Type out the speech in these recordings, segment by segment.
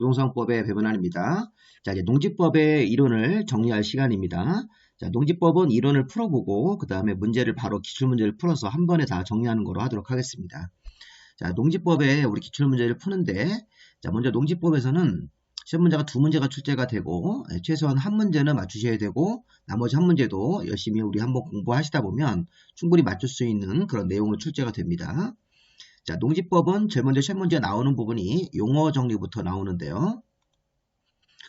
부동산법의 배분안입니다. 자, 이제 농지법의 이론을 정리할 시간입니다. 자, 농지법은 이론을 풀어보고 그 다음에 문제를 바로 기출문제를 풀어서 한 번에 다 정리하는 거로 하도록 하겠습니다. 자, 농지법에 우리 기출문제를 푸는데, 자, 먼저 농지법에서는 시험 문제가 두 문제가 출제가 되고 최소한 한 문제는 맞추셔야 되고 나머지 한 문제도 열심히 우리 한번 공부하시다 보면 충분히 맞출 수 있는 그런 내용을 출제가 됩니다. 자, 농지법은 제일 먼저 시험 문제 나오는 부분이 용어 정리부터 나오는데요.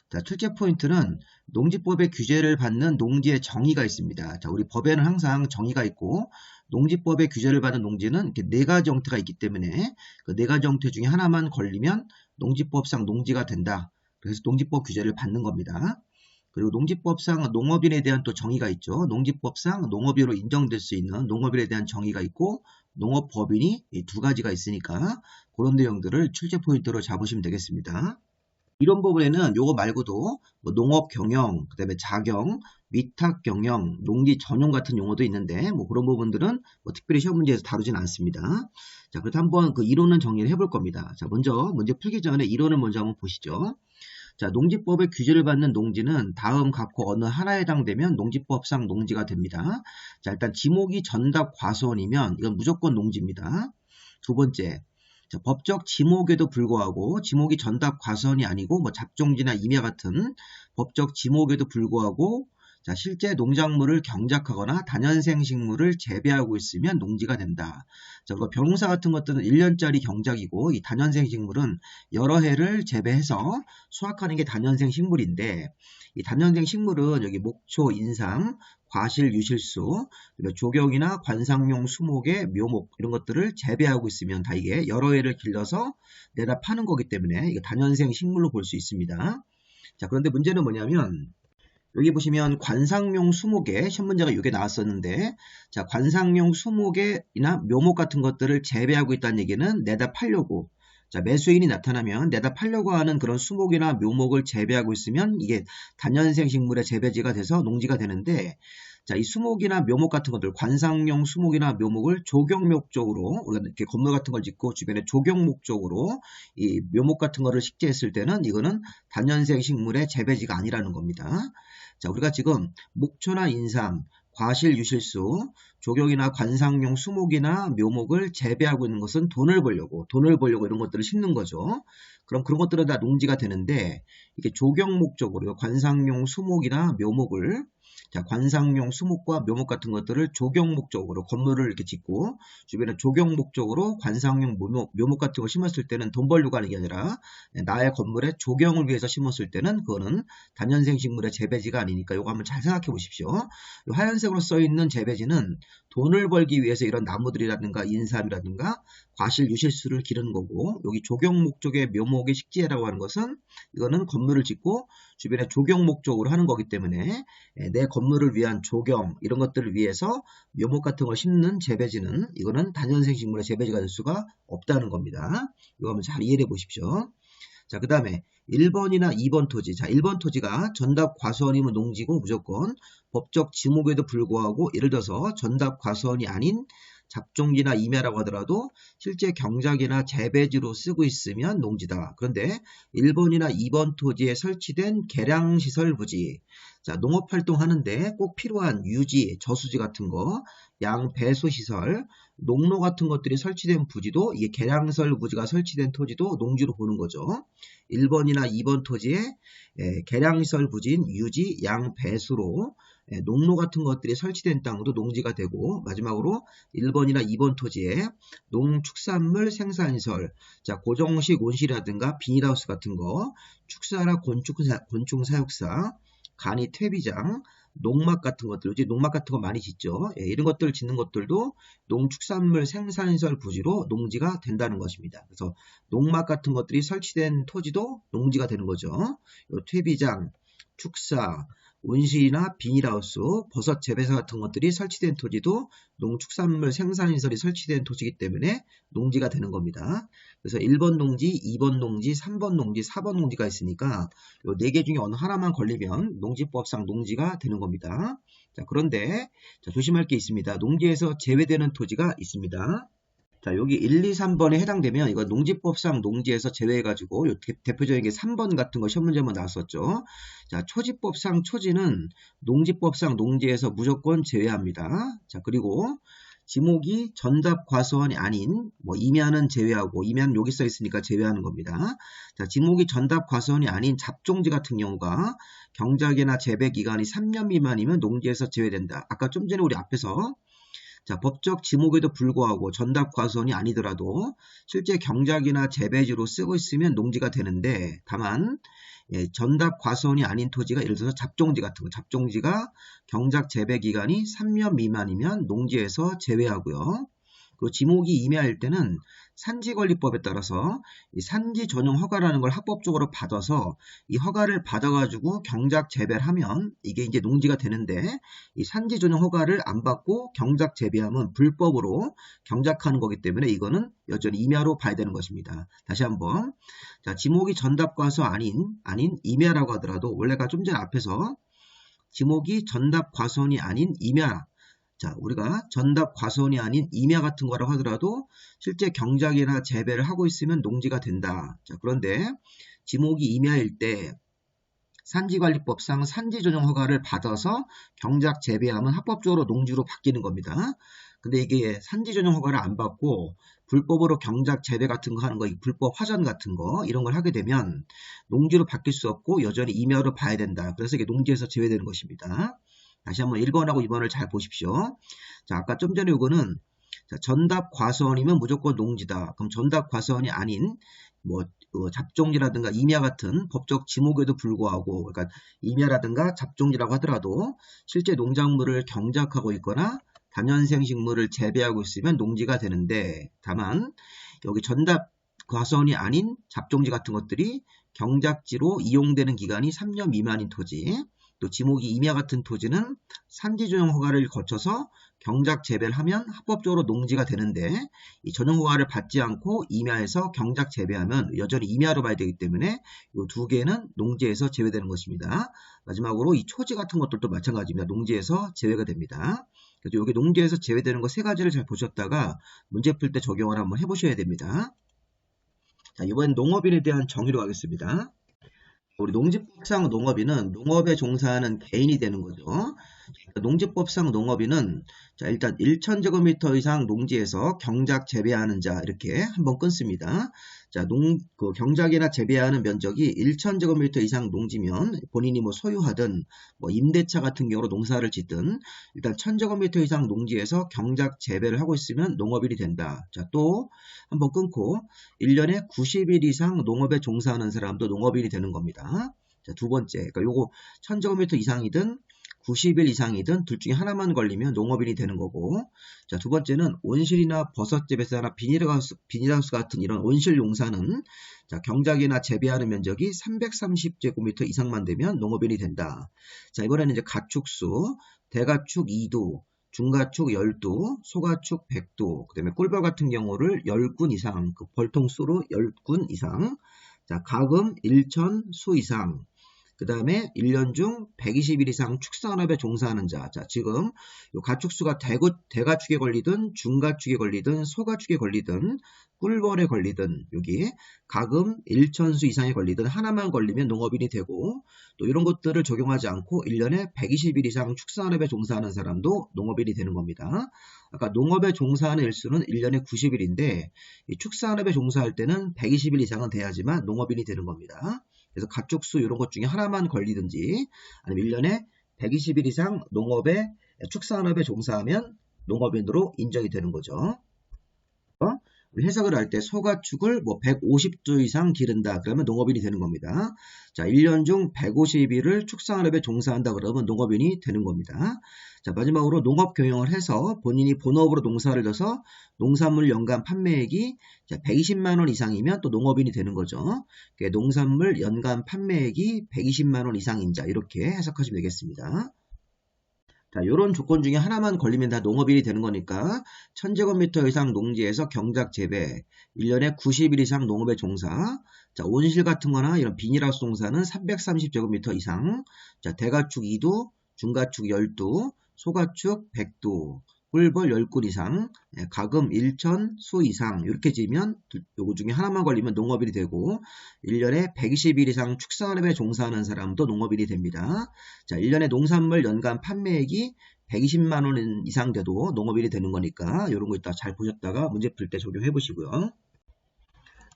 자, 출제 포인트는 농지법의 규제를 받는 농지의 정의가 있습니다. 자, 우리 법에는 항상 정의가 있고 농지법의 규제를 받는 농지는 이렇게 네 가지 형태가 있기 때문에 그 네 가지 형태 중에 하나만 걸리면 농지법상 농지가 된다. 그래서 농지법 규제를 받는 겁니다. 그리고 농지법상 농업인에 대한 또 정의가 있죠. 농지법상 농업인으로 인정될 수 있는 농업인에 대한 정의가 있고 농업법인이 이 두 가지가 있으니까 그런 내용들을 출제 포인트로 잡으시면 되겠습니다. 이런 부분에는 요거 말고도 뭐 농업 경영, 그 다음에 자경, 위탁 경영, 농지 전용 같은 용어도 있는데 뭐 그런 부분들은 뭐 특별히 시험 문제에서 다루진 않습니다. 자, 그래서 한번 그 이론은 정리를 해볼 겁니다. 자, 먼저 문제 풀기 전에 이론을 먼저 한번 보시죠. 자, 농지법의 규제를 받는 농지는 다음 각호 어느 하나에 해당되면 농지법상 농지가 됩니다. 자, 일단 지목이 전답 과수원이면 이건 무조건 농지입니다. 두 번째, 자, 법적 지목에도 불구하고 지목이 전답 과수원이 아니고 뭐 잡종지나 임야 같은 법적 지목에도 불구하고 자, 실제 농작물을 경작하거나 다년생 식물을 재배하고 있으면 농지가 된다. 자, 그리고 벼농사 같은 것들은 1년짜리 경작이고 이 다년생 식물은 여러 해를 재배해서 수확하는 게 다년생 식물인데 이 다년생 식물은 여기 목초, 인삼, 과실, 유실수, 조경이나 관상용 수목의 묘목 이런 것들을 재배하고 있으면 다 이게 여러 해를 길러서 내다 파는 거기 때문에 이게 다년생 식물로 볼 수 있습니다. 자, 그런데 문제는 뭐냐면 여기 보시면 관상용 수목에 시험 문제가 이게 나왔었는데 자, 관상용 수목이나 묘목 같은 것들을 재배하고 있다는 얘기는 내다 팔려고 자, 매수인이 나타나면 내다 팔려고 하는 그런 수목이나 묘목을 재배하고 있으면 이게 다년생 식물의 재배지가 돼서 농지가 되는데 자, 이 수목이나 묘목 같은 것들 관상용 수목이나 묘목을 조경 목적으로 우리가 이렇게 건물 같은 걸 짓고 주변에 조경 목적으로 이 묘목 같은 거를 식재했을 때는 이거는 다년생 식물의 재배지가 아니라는 겁니다. 자, 우리가 지금 목초나 인삼, 과실, 유실수, 조경이나 관상용 수목이나 묘목을 재배하고 있는 것은 돈을 벌려고 이런 것들을 심는 거죠. 그럼 그런 것들은 다 농지가 되는데 이게 조경 목적으로 관상용 수목이나 묘목을 자, 관상용 수목과 묘목 같은 것들을 조경 목적으로 건물을 이렇게 짓고 주변에 조경 목적으로 관상용 묘목 같은 걸 심었을 때는 돈 벌려고 하는 게 아니라 나의 건물에 조경을 위해서 심었을 때는 그거는 다년생 식물의 재배지가 아니니까 이거 한번 잘 생각해 보십시오. 이 하얀색으로 써 있는 재배지는 돈을 벌기 위해서 이런 나무들이라든가 인삼이라든가 과실, 유실수를 기르는 거고 여기 조경 목적의 묘목의 식지라고 하는 것은 이거는 건물을 짓고 주변에 조경 목적으로 하는 거기 때문에 내 건물을 위한 조경 이런 것들을 위해서 묘목 같은 걸 심는 재배지는 이거는 다년생 식물의 재배지가 될 수가 없다는 겁니다. 이거 한번 잘 이해해 보십시오. 자, 그 다음에 1번이나 2번 토지. 자, 1번 토지가 전답 과수원이면 농지고 무조건 법적 지목에도 불구하고 예를 들어서 전답 과수원이 아닌 잡종지나 임야라고 하더라도 실제 경작이나 재배지로 쓰고 있으면 농지다. 그런데 1번이나 2번 토지에 설치된 계량시설 부지. 자, 농업활동 하는데 꼭 필요한 유지, 저수지 같은 거, 양배수시설, 농로 같은 것들이 설치된 부지도 이게 계량시설 부지가 설치된 토지도 농지로 보는 거죠. 1번이나 2번 토지에 계량시설 부지인 유지, 양배수로 농로 같은 것들이 설치된 땅도 농지가 되고 마지막으로 1번이나 2번 토지에 농축산물 생산시설 자, 고정식 온실이라든가 비닐하우스 같은 거 축사나 곤충 사육사 간이 퇴비장 농막 같은 것들, 이제 농막 같은 거 많이 짓죠. 이런 것들 짓는 것들도 농축산물 생산시설 부지로 농지가 된다는 것입니다. 그래서 농막 같은 것들이 설치된 토지도 농지가 되는 거죠. 요 퇴비장, 축사, 온실이나 비닐하우스, 버섯 재배사 같은 것들이 설치된 토지도 농축산물 생산시설이 설치된 토지이기 때문에 농지가 되는 겁니다. 그래서 1번 농지, 2번 농지, 3번 농지, 4번 농지가 있으니까 이 4개 중에 어느 하나만 걸리면 농지법상 농지가 되는 겁니다. 자, 그런데 자, 조심할 게 있습니다. 농지에서 제외되는 토지가 있습니다. 자, 여기 1, 2, 3번에 해당되면 이거 농지법상 농지에서 제외해가지고 대표적인 게 3번 같은 거 시험 문제 한번 나왔었죠. 자, 초지법상 초지는 농지법상 농지에서 무조건 제외합니다. 자, 그리고 지목이 전답 과수원이 아닌 뭐 임야는 제외하고 임야는 여기 써 있으니까 제외하는 겁니다. 자, 지목이 전답 과수원이 아닌 잡종지 같은 경우가 경작이나 재배 기간이 3년 미만이면 농지에서 제외된다. 아까 좀 전에 우리 앞에서 자, 법적 지목에도 불구하고 전답 과수원이 아니더라도 실제 경작이나 재배지로 쓰고 있으면 농지가 되는데 다만 전답 과수원이 아닌 토지가 예를 들어서 잡종지 같은 거 잡종지가 경작 재배 기간이 3년 미만이면 농지에서 제외하고요. 그 지목이 임야일 때는 산지관리법에 따라서 이 산지 전용 허가라는 걸 합법적으로 받아서 이 허가를 받아가지고 경작 재배를 하면 이게 이제 농지가 되는데 이 산지 전용 허가를 안 받고 경작 재배하면 불법으로 경작하는 거기 때문에 이거는 여전히 임야로 봐야 되는 것입니다. 다시 한번 자, 지목이 전답 과수 아닌 임야라고 하더라도 원래가 좀 전에 앞에서 지목이 전답 과수원이 아닌 임야 자, 우리가 전답 과수원이 아닌 임야 같은 거라고 하더라도 실제 경작이나 재배를 하고 있으면 농지가 된다. 자, 그런데 지목이 임야일 때 산지관리법상 산지전용 허가를 받아서 경작 재배하면 합법적으로 농지로 바뀌는 겁니다. 근데 이게 산지전용 허가를 안 받고 불법으로 경작 재배 같은 거 하는 거, 불법 화전 같은 거 이런 걸 하게 되면 농지로 바뀔 수 없고 여전히 임야로 봐야 된다. 그래서 이게 농지에서 제외되는 것입니다. 다시 한번 1번하고 2번을 잘 보십시오. 자, 아까 좀 전에 이거는 전답 과수원이면 무조건 농지다. 그럼 전답 과수원이 아닌 뭐 잡종지라든가 임야 같은 법적 지목에도 불구하고 그러니까 임야라든가 잡종지라고 하더라도 실제 농작물을 경작하고 있거나 다년생 식물을 재배하고 있으면 농지가 되는데 다만 여기 전답 과수원이 아닌 잡종지 같은 것들이 경작지로 이용되는 기간이 3년 미만인 토지 또 지목이 임야 같은 토지는 산지전용 허가를 거쳐서 경작 재배를 하면 합법적으로 농지가 되는데 이 전용 허가를 받지 않고 임야에서 경작 재배하면 여전히 임야로 봐야 되기 때문에 이 두 개는 농지에서 제외되는 것입니다. 마지막으로 이 초지 같은 것들도 마찬가지입니다. 농지에서 제외가 됩니다. 그래서 여기 농지에서 제외되는 거 세 가지를 잘 보셨다가 문제 풀 때 적용을 한번 해보셔야 됩니다. 자, 이번엔 농업인에 대한 정의로 가겠습니다. 우리 농지법상 농업인은 농업에 종사하는 개인이 되는 거죠. 농지법상 농업인은 자, 일단 1000제곱미터 이상 농지에서 경작 재배하는 자 이렇게 한번 끊습니다. 자, 경작이나 재배하는 면적이 1000제곱미터 이상 농지면 본인이 뭐 소유하든 뭐 임대차 같은 경우로 농사를 짓든 일단 1000제곱미터 이상 농지에서 경작 재배를 하고 있으면 농업인이 된다. 자, 또 한번 끊고 1년에 90일 이상 농업에 종사하는 사람도 농업인이 되는 겁니다. 자, 두 번째, 그러니까 요거 1000제곱미터 이상이든 90일 이상이든 둘 중에 하나만 걸리면 농업인이 되는 거고 자, 두 번째는 온실이나 버섯재 배사나 비닐하우스 같은 이런 온실 용사는 자, 경작이나 재배하는 면적이 330제곱미터 이상만 되면 농업인이 된다. 자, 이번에는 이제 가축수, 대가축 2두, 중가축 10두, 소가축 100두, 그 다음에 꿀벌 같은 경우를 10군 이상, 그 벌통수로 10군 이상, 자, 가금 1000수 이상, 그 다음에 1년 중 120일 이상 축산업에 종사하는 자. 자, 지금 요 가축수가 대가축에 걸리든 중가축에 걸리든 소가축에 걸리든 꿀벌에 걸리든 여기 가금 1000수 이상에 걸리든 하나만 걸리면 농업인이 되고 또 이런 것들을 적용하지 않고 1년에 120일 이상 축산업에 종사하는 사람도 농업인이 되는 겁니다. 아까 농업에 종사하는 일수는 1년에 90일인데 이 축산업에 종사할 때는 120일 이상은 돼야지만 농업인이 되는 겁니다. 그래서 가축수 이런 것 중에 하나만 걸리든지 아니면 1년에 120일 이상 축산업에 종사하면 농업인으로 인정이 되는 거죠. 해석을 할 때 소가축을 뭐 150주 이상 기른다 그러면 농업인이 되는 겁니다. 자, 1년 중 150일을 축산업에 종사한다 그러면 농업인이 되는 겁니다. 자, 마지막으로 농업 경영을 해서 본인이 본업으로 농사를 져서 농산물 연간 판매액이 120만 원 이상이면 또 농업인이 되는 거죠. 농산물 연간 판매액이 120만 원 이상인 자 이렇게 해석하시면 되겠습니다. 자, 이런 조건 중에 하나만 걸리면 다 농업인이 되는 거니까 1000제곱미터 이상 농지에서 경작 재배, 1년에 90일 이상 농업에 종사, 자, 온실 같은 거나 이런 비닐하우스 농사는 330제곱미터 이상, 자, 대가축 2두, 중가축 10두, 소가축 100두, 꿀벌 10꿀 이상, 가금 1천 수 이상 이렇게 지으면 요거 중에 하나만 걸리면 농업인이 되고 1년에 120일 이상 축산업에 종사하는 사람도 농업인이 됩니다. 자, 1년에 농산물 연간 판매액이 120만 원 이상 돼도 농업인이 되는 거니까 이런 거 이따 잘 보셨다가 문제 풀 때 적용해 보시고요.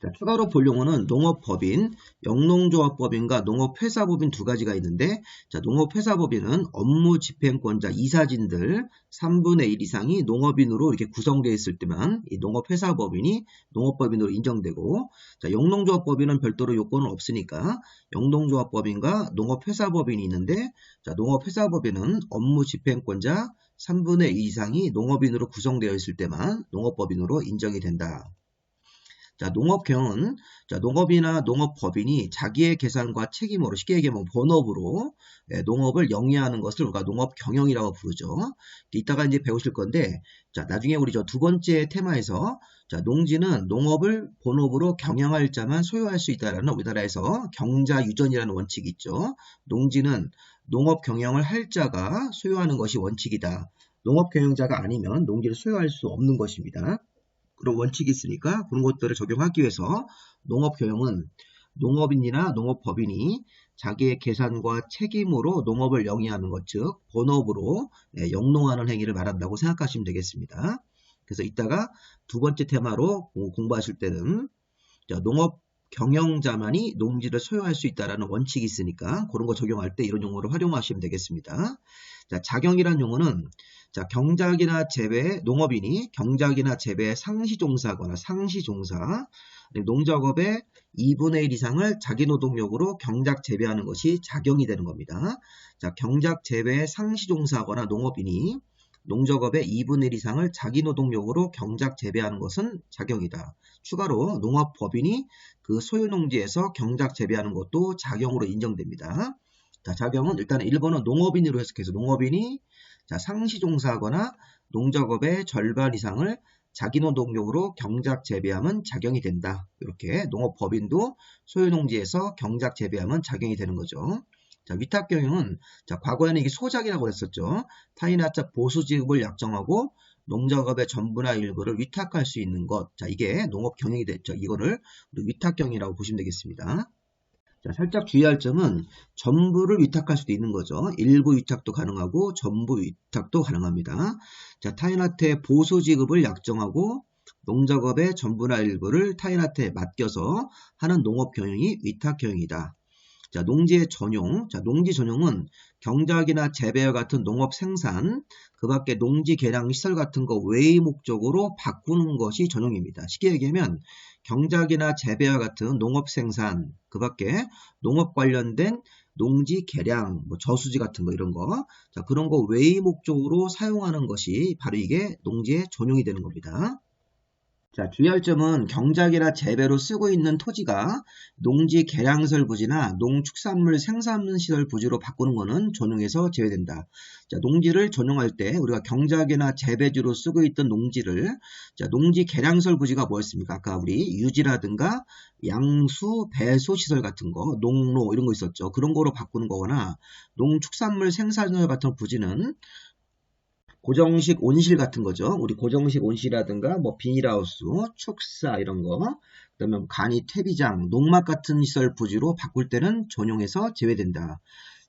자, 추가로 볼 용어는 농업법인, 영농조합법인과 농업회사법인 두 가지가 있는데, 자, 농업회사법인은 업무집행권자 이사진들 3분의 1 이상이 농업인으로 이렇게 구성되어 있을 때만 이 농업회사법인이 농업법인으로 인정되고, 자, 영농조합법인은 별도로 요건은 없으니까 영농조합법인과 농업회사법인이 있는데, 자, 농업회사법인은 업무집행권자 3분의 2 이상이 농업인으로 구성되어 있을 때만 농업법인으로 인정이 된다. 자, 농업경은 농업이나 농업법인이 자기의 계산과 책임으로 쉽게 얘기하면 본업으로 농업을 영위하는 것을 우리가 농업경영이라고 부르죠. 이따가 이제 배우실 건데, 자, 나중에 우리 저 두 번째 테마에서 자, 농지는 농업을 본업으로 경영할 자만 소유할 수 있다라는 우리나라에서 경자유전이라는 원칙이 있죠. 농지는 농업 경영을 할 자가 소유하는 것이 원칙이다. 농업 경영자가 아니면 농지를 소유할 수 없는 것입니다. 그런 원칙이 있으니까 그런 것들을 적용하기 위해서 농업경영은 농업인이나 농업법인이 자기의 계산과 책임으로 농업을 영위하는 것, 즉 본업으로 영농하는 행위를 말한다고 생각하시면 되겠습니다. 그래서 이따가 두 번째 테마로 공부하실 때는 농업 경영자만이 농지를 소유할 수 있다는 원칙이 있으니까 그런 거 적용할 때 이런 용어를 활용하시면 되겠습니다. 자, 자경이라는 용어는 자, 경작이나 재배, 농업인이 경작이나 재배에 상시종사하거나 상시종사, 농작업의 2분의 1 이상을 자기 노동력으로 경작 재배하는 것이 자경이 되는 겁니다. 자, 경작 재배에 상시종사하거나 농업인이 농작업의 2분의 1 이상을 자기 노동력으로 경작 재배하는 것은 자경이다. 추가로 농업법인이 그 소유농지에서 경작 재배하는 것도 자경으로 인정됩니다. 자, 자경은 일단 1번은 농업인으로 해석해서 농업인이 자, 상시종사하거나 농작업의 절반 이상을 자기 노동력으로 경작 재배하면 자경이 된다. 이렇게 농업법인도 소유농지에서 경작 재배하면 자경이 되는 거죠. 자, 위탁경영은 자, 과거에는 이게 소작이라고 했었죠. 타인하자 보수지급을 약정하고 농작업의 전부나 일부를 위탁할 수 있는 것. 자, 이게 농업경영이 됐죠. 이거를 위탁경영이라고 보시면 되겠습니다. 자, 살짝 주의할 점은 전부를 위탁할 수도 있는 거죠. 일부 위탁도 가능하고 전부 위탁도 가능합니다. 자, 타인한테 보수 지급을 약정하고 농작업의 전부나 일부를 타인한테 맡겨서 하는 농업 경영이 위탁 경영이다. 자, 농지의 전용. 자, 농지 전용은 경작이나 재배와 같은 농업 생산, 그 밖에 농지 개량 시설 같은 거 외의 목적으로 바꾸는 것이 전용입니다. 쉽게 얘기하면 경작이나 재배와 같은 농업 생산, 그 밖에 농업 관련된 농지 개량, 뭐 저수지 같은 거 이런 거, 자, 그런 거 외의 목적으로 사용하는 것이 바로 이게 농지의 전용이 되는 겁니다. 자, 주의할 점은 경작이나 재배로 쓰고 있는 토지가 농지 개량시설 부지나 농축산물 생산시설 부지로 바꾸는 것은 전용에서 제외된다. 자, 농지를 전용할 때 우리가 경작이나 재배지로 쓰고 있던 농지를 자, 농지 개량시설 부지가 뭐였습니까? 아까 우리 유지라든가 양수, 배수 시설 같은 거, 농로 이런 거 있었죠. 그런 거로 바꾸는 거거나 농축산물 생산시설 같은 부지는 고정식 온실 같은 거죠. 우리 고정식 온실이라든가 뭐 비닐하우스, 축사 이런 거, 그다음에 간이 퇴비장, 농막 같은 시설 부지로 바꿀 때는 전용에서 제외된다.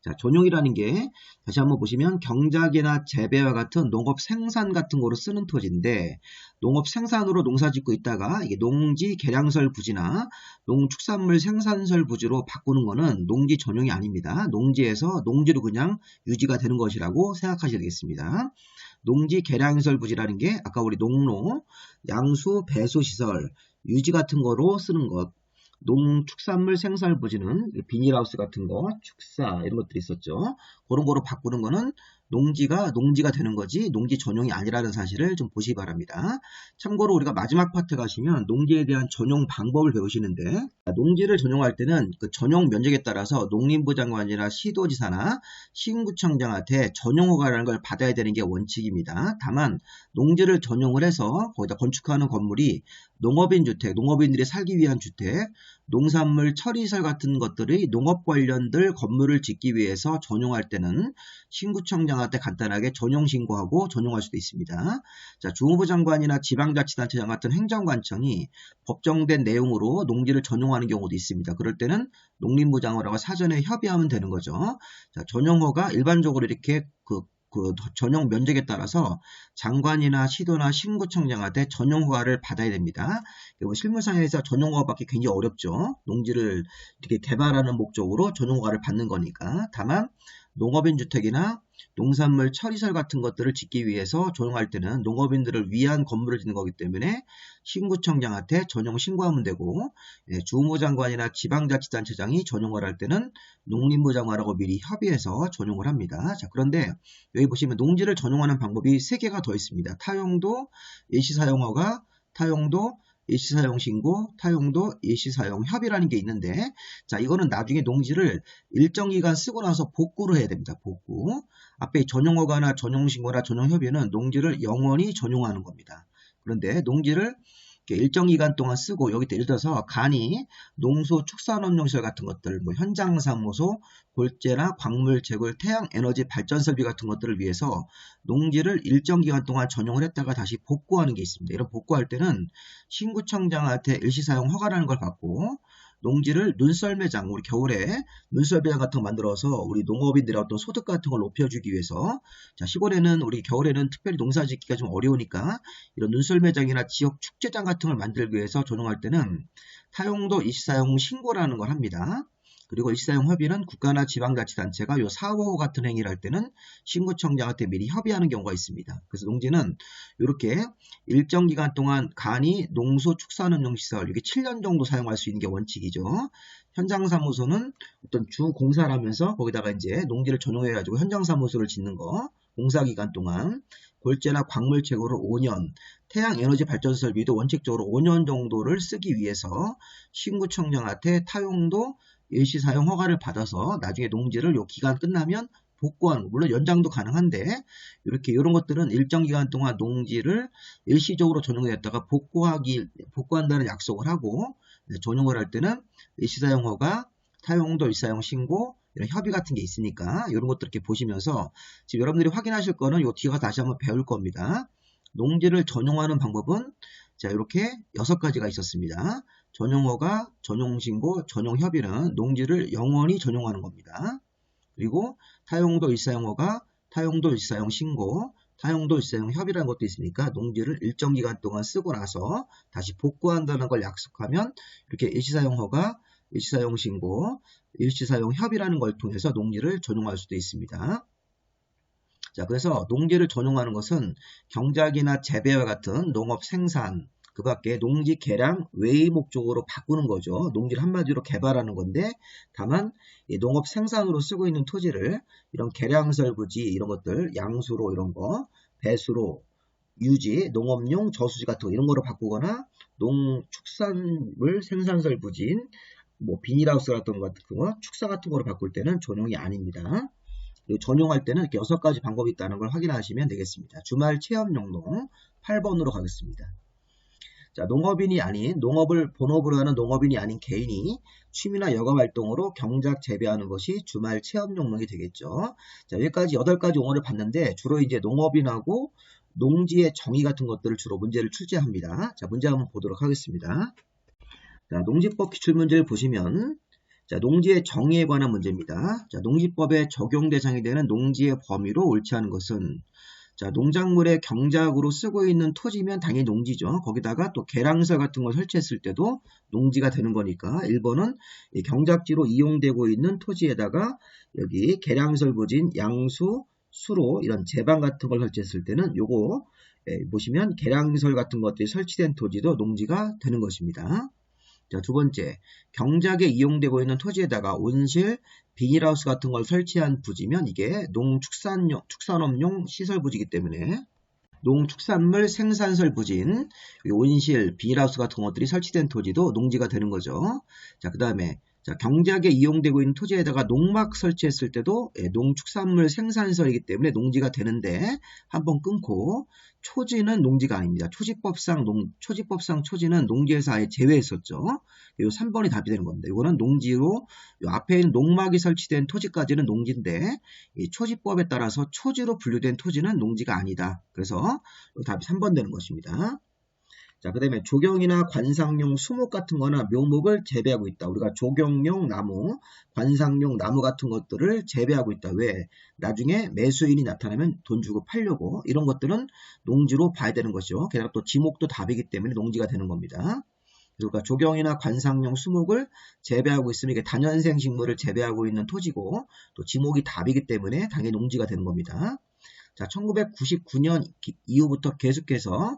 자, 전용이라는 게 다시 한번 보시면 경작이나 재배와 같은 농업 생산 같은 거로 쓰는 토지인데 농업 생산으로 농사 짓고 있다가 이게 농지 개량시설 부지나 농축산물 생산시설 부지로 바꾸는 거는 농지 전용이 아닙니다. 농지에서 농지로 그냥 유지가 되는 것이라고 생각하셔야 되겠습니다. 농지 개량시설 부지라는 게 아까 우리 농로, 양수, 배수 시설, 유지 같은 거로 쓰는 것. 농축산물 생산 부지는 비닐하우스 같은 거, 축사 이런 것들이 있었죠. 그런 거로 바꾸는 거는 농지가 되는 거지 농지 전용이 아니라는 사실을 좀 보시기 바랍니다. 참고로 우리가 마지막 파트 가시면 농지에 대한 전용 방법을 배우시는데 농지를 전용할 때는 그 전용 면적에 따라서 농림부 장관이나 시도지사나 시군구청장한테 전용 허가라는 걸 받아야 되는 게 원칙입니다. 다만 농지를 전용을 해서 거기다 건축하는 건물이 농업인 주택, 농업인들이 살기 위한 주택, 농산물 처리시설 같은 것들이 농업 관련들 건물을 짓기 위해서 전용할 때는 신구청장한테 간단하게 전용 신고하고 전용할 수도 있습니다. 자, 주무부 장관이나 지방자치단체장 같은 행정관청이 법정된 내용으로 농지를 전용하는 경우도 있습니다. 그럴 때는 농림부 장관하고 사전에 협의하면 되는 거죠. 자, 전용허가 일반적으로 이렇게 그 전용 면적에 따라서 장관이나 시도나 신구청장한테 전용허가를 받아야 됩니다. 그리고 실무상에서 전용허가 받기 굉장히 어렵죠. 농지를 이렇게 개발하는 목적으로 전용허가를 받는 거니까. 다만 농업인 주택이나 농산물 처리시설 같은 것들을 짓기 위해서 전용할 때는 농업인들을 위한 건물을 짓는 거기 때문에 신구청장한테 전용 신고하면 되고, 주무부 장관이나 지방자치단체장이 전용을 할 때는 농림부 장관하고 미리 협의해서 전용을 합니다. 자, 그런데 여기 보시면 농지를 전용하는 방법이 3개가 더 있습니다. 타용도, 일시사용허가, 타용도, 일시사용 신고, 타용도, 일시사용 협의라는 게 있는데, 자, 이거는 나중에 농지를 일정 기간 쓰고 나서 복구를 해야 됩니다. 복구. 앞에 전용허가나 전용신고나 전용협의는 농지를 영원히 전용하는 겁니다. 그런데 농지를 일정 기간 동안 쓰고, 여기 예를 들어서 간이 농수 축산업용시설 같은 것들, 뭐 현장사무소, 골재나 광물 채굴, 태양에너지 발전 설비 같은 것들을 위해서 농지를 일정 기간 동안 전용을 했다가 다시 복구하는 게 있습니다. 이런 복구할 때는 신구청장한테 일시사용 허가라는 걸 받고, 농지를 눈썰매장, 우리 겨울에 눈썰매장 같은 거 만들어서 우리 농업인들의 어떤 소득 같은 걸 높여주기 위해서, 자, 시골에는 우리 겨울에는 특별히 농사 짓기가 좀 어려우니까 이런 눈썰매장이나 지역 축제장 같은 걸 만들기 위해서 전용할 때는 타용도 일시사용 신고라는 걸 합니다. 그리고 일시사용 협의는 국가나 지방자치단체가 요 사호 같은 행위를 할 때는 신구청장한테 미리 협의하는 경우가 있습니다. 그래서 농지는 이렇게 일정 기간 동안 간이 농수 축산업용시설 이게 7년 정도 사용할 수 있는 게 원칙이죠. 현장사무소는 어떤 주 공사를 하면서 거기다가 이제 농지를 전용해가지고 현장사무소를 짓는 거, 공사기간 동안. 골재나 광물 채굴을 5년, 태양에너지 발전 설비도 원칙적으로 5년 정도를 쓰기 위해서 신구청장한테 타용도 일시사용 허가를 받아서 나중에 농지를 요 기간 끝나면 복구하는 거, 물론 연장도 가능한데, 이렇게 이런 것들은 일정 기간 동안 농지를 일시적으로 전용했다가 복구한다는 약속을 하고, 전용을 할 때는 일시사용 허가, 타용도 일시사용 신고, 이런 협의 같은 게 있으니까 이런 것들 이렇게 보시면서 지금 여러분들이 확인하실 거는 요 뒤가 다시 한번 배울 겁니다. 농지를 전용하는 방법은 자, 이렇게 6가지가 있었습니다. 전용허가, 전용신고, 전용협의는 농지를 영원히 전용하는 겁니다. 그리고 타용도 일시사용허가, 타용도 일시사용 신고, 타용도 일시사용 협의라는 것도 있으니까 농지를 일정 기간 동안 쓰고 나서 다시 복구한다는 걸 약속하면 이렇게 일시사용허가, 일시사용 신고, 일시사용 협의라는 걸 통해서 농지를 전용할 수도 있습니다. 자, 그래서 농지를 전용하는 것은 경작이나 재배와 같은 농업 생산, 그 밖에 농지 개량 외의 목적으로 바꾸는 거죠. 농지를 한마디로 개발하는 건데, 다만 농업 생산으로 쓰고 있는 토지를 이런 개량설 부지 이런 것들, 양수로 이런 거, 배수로, 유지, 농업용 저수지 같은 거 이런 거로 바꾸거나, 농축산물 생산설 부지인 뭐 비닐하우스 같은 거, 축사 같은 거로 바꿀 때는 전용이 아닙니다. 그리고 전용할 때는 이렇게 6가지 방법이 있다는 걸 확인하시면 되겠습니다. 주말 체험용 농 8번으로 가겠습니다. 자, 농업인이 아닌, 농업을 본업으로 하는 농업인이 아닌 개인이 취미나 여가 활동으로 경작 재배하는 것이 주말 체험용 농이 되겠죠. 자, 여기까지 8가지 용어를 봤는데 주로 이제 농업인하고 농지의 정의 같은 것들을 주로 문제를 출제합니다. 자, 문제 한번 보도록 하겠습니다. 자, 농지법 기출문제를 보시면, 자, 농지의 정의에 관한 문제입니다. 자, 농지법에 적용 대상이 되는 농지의 범위로 옳지 않은 것은, 자, 농작물의 경작으로 쓰고 있는 토지면 당연히 농지죠. 거기다가 또 개량설 같은 걸 설치했을 때도 농지가 되는 거니까 1번은 이 경작지로 이용되고 있는 토지에다가 여기 개량설 부진, 양수, 수로 이런 제방 같은 걸 설치했을 때는 요거 보시면 개량설 같은 것들이 설치된 토지도 농지가 되는 것입니다. 자, 2번째, 경작에 이용되고 있는 토지에다가 온실, 비닐하우스 같은 걸 설치한 부지면 이게 농축산업용 시설 부지이기 때문에 농축산물 생산설 부지인 온실, 비닐하우스 같은 것들이 설치된 토지도 농지가 되는 거죠. 자, 그 다음에 자, 경작에 이용되고 있는 토지에다가 농막 설치했을 때도 농축산물 생산설이기 때문에 농지가 되는데 한번 끊고 초지는 농지가 아닙니다. 초지법상 초지는 농지에서 아예 제외했었죠. 이 3번이 답이 되는 겁니다. 이거는 농지로 앞에 있는 농막이 설치된 토지까지는 농지인데 이 초지법에 따라서 초지로 분류된 토지는 농지가 아니다. 그래서 답이 3번 되는 것입니다. 자, 그 다음에 조경이나 관상용 수목 같은 거나 묘목을 재배하고 있다. 우리가 조경용 나무, 관상용 나무 같은 것들을 재배하고 있다. 왜? 나중에 매수인이 나타나면 돈 주고 팔려고. 이런 것들은 농지로 봐야 되는 것이죠. 게다가 또 지목도 답이기 때문에 농지가 되는 겁니다. 그러니까 조경이나 관상용 수목을 재배하고 있으면 이게 다년생 식물을 재배하고 있는 토지고 또 지목이 답이기 때문에 당연히 농지가 되는 겁니다. 자, 1999년 이후부터 계속해서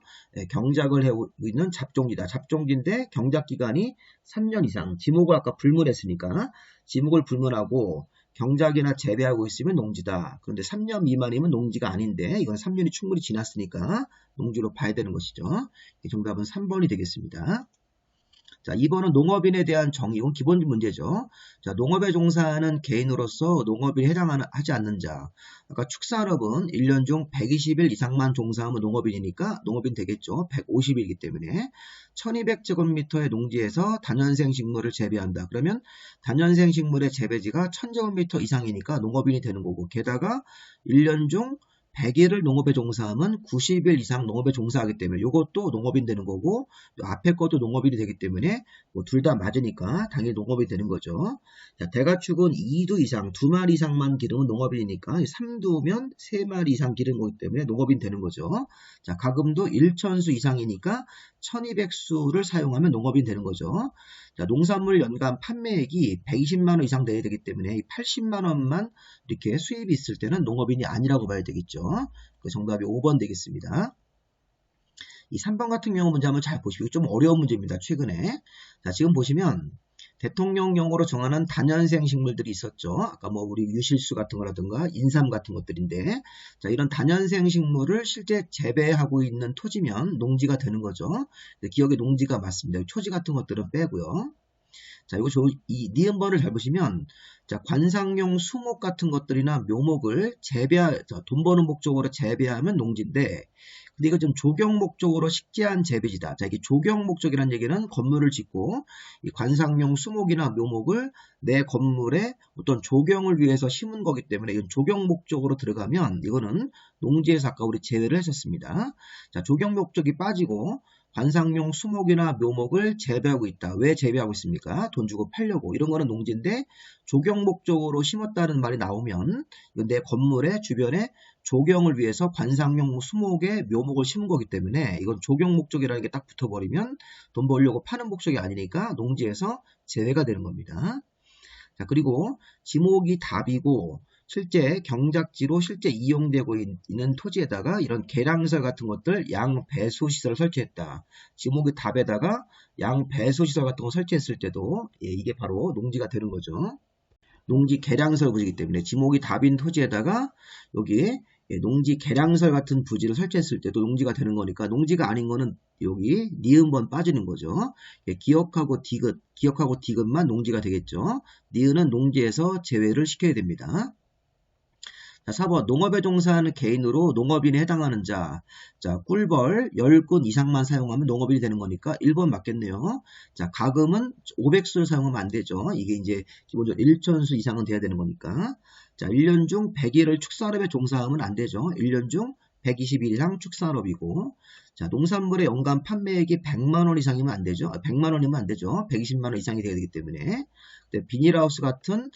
경작을 하고 있는 잡종지다. 잡종지인데 경작 기간이 3년 이상. 지목을 아까 불문했으니까 지목을 불문하고 경작이나 재배하고 있으면 농지다. 그런데 3년 미만이면 농지가 아닌데 이건 3년이 충분히 지났으니까 농지로 봐야 되는 것이죠. 정답은 3번이 되겠습니다. 자, 2번은 농업인에 대한 정의. 이건 기본 문제죠. 자, 농업에 종사하는 개인으로서 농업인에 해당하지 않는 자. 아까 축산업은 1년 중 120일 이상만 종사하면 농업인이니까 농업인 되겠죠. 150일이기 때문에 1200제곱미터의 농지에서 다년생 식물을 재배한다. 그러면 다년생 식물의 재배지가 1000제곱미터 이상이니까 농업인이 되는 거고 게다가 1년 중 100일을 농업에 종사하면 90일 이상 농업에 종사하기 때문에 이것도 농업인 되는 거고 앞에 것도 농업인이 되기 때문에 둘 다 맞으니까 당연히 농업이 되는 거죠. 자, 대가축은 2두 이상, 2마리 이상만 기르면 농업인이니까 3두면 3마리 이상 기르는 거기 때문에 농업인 되는 거죠. 자, 가금도 1000수 이상이니까 1200수를 사용하면 농업인 되는 거죠. 자, 농산물 연간 판매액이 120만원 이상 돼야 되기 때문에 80만원만 이렇게 수입이 있을 때는 농업인이 아니라고 봐야 되겠죠. 그 정답이 5번 되겠습니다. 이 3번 같은 경우 문제 한번 잘 보시고 좀 어려운 문제입니다. 최근에. 자, 지금 보시면 대통령령으로 정하는 다년생 식물들이 있었죠. 아까 뭐 우리 유실수 같은 거라든가 인삼 같은 것들인데 자, 이런 다년생 식물을 실제 재배하고 있는 토지면 농지가 되는 거죠. 기억에 농지가 맞습니다. 초지 같은 것들은 빼고요. 자, 이거 이 니은번을 잘 보시면 자, 관상용 수목 같은 것들이나 묘목을 돈 버는 목적으로 재배하면 농지인데 근데 이거 좀 조경 목적으로 식재한 재배지다. 자, 이게 조경 목적이라는 얘기는 건물을 짓고 이 관상용 수목이나 묘목을 내 건물에 어떤 조경을 위해서 심은 거기 때문에 이건 조경 목적으로 들어가면 이거는 농지에서 아까 우리 제외를 했었습니다. 자, 조경 목적이 빠지고 관상용 수목이나 묘목을 재배하고 있다. 왜 재배하고 있습니까? 돈 주고 팔려고. 이런 거는 농지인데 조경 목적으로 심었다는 말이 나오면 이건 내 건물의 주변에 조경을 위해서 관상용 수목의 묘목을 심은 거기 때문에 이건 조경 목적이라는 게 딱 붙어버리면 돈 벌려고 파는 목적이 아니니까 농지에서 제외가 되는 겁니다. 자, 그리고 지목이 답이고 실제 경작지로 실제 이용되고 있는 토지에다가 이런 계량설 같은 것들 양배수시설을 설치했다. 지목의 답에다가 양배수시설 같은 거 설치했을 때도 이게 바로 농지가 되는 거죠. 농지 계량설 부지이기 때문에 지목이 답인 토지에다가 여기 농지 계량설 같은 부지를 설치했을 때도 농지가 되는 거니까 농지가 아닌 거는 여기 니은번 빠지는 거죠. 기억하고 디귿만 농지가 되겠죠. 니은은 농지에서 제외를 시켜야 됩니다. 자, 4번 농업에 종사하는 개인으로 농업인에 해당하는 자. 자, 꿀벌 10군 이상만 사용하면 농업인이 되는 거니까 1번 맞겠네요. 자, 가금은 500수를 사용하면 안 되죠. 이게 이제 기본적으로 1000수 이상은 돼야 되는 거니까. 자, 1년 중 100일을 축산업에 종사하면 안 되죠. 1년 중 120일 이상 축산업이고. 자, 농산물의 연간 판매액이 100만원 이상이면 안 되죠. 100만원이면 안 되죠. 120만원 이상이 돼야 되기 때문에. 비닐하우스 같은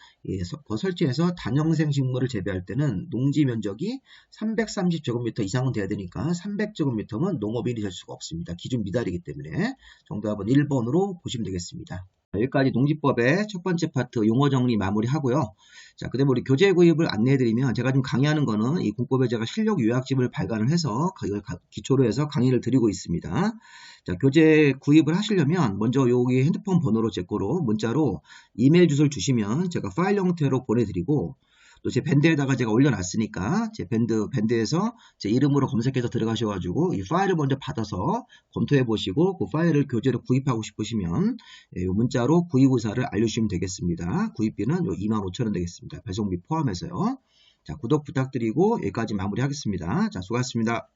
거 설치해서 단형생 식물을 재배할 때는 농지 면적이 330제곱미터 이상은 돼야 되니까 300제곱미터면 농업인이 될 수가 없습니다. 기준 미달이기 때문에 정답은 1번으로 보시면 되겠습니다. 여기까지 농지법의 첫 번째 파트 용어 정리 마무리하고요. 자, 그다음에 우리 교재 구입을 안내해드리면 제가 지금 강의하는 거는 이 공법에 제가 실력 요약집을 발간을 해서 이걸 기초로 해서 강의를 드리고 있습니다. 자, 교재 구입을 하시려면 먼저 여기 핸드폰 번호로 제 거로 문자로 이메일 주소를 주시면 제가 파일 형태로 보내드리고 또 제 밴드에다가 제가 올려놨으니까 제 밴드에서 제 이름으로 검색해서 들어가셔가지고 이 파일을 먼저 받아서 검토해 보시고 그 파일을 교재로 구입하고 싶으시면 이 문자로 구입 의사를 알려주시면 되겠습니다. 구입비는 25,000원 되겠습니다. 배송비 포함해서요. 자, 구독 부탁드리고 여기까지 마무리하겠습니다. 자, 수고하셨습니다.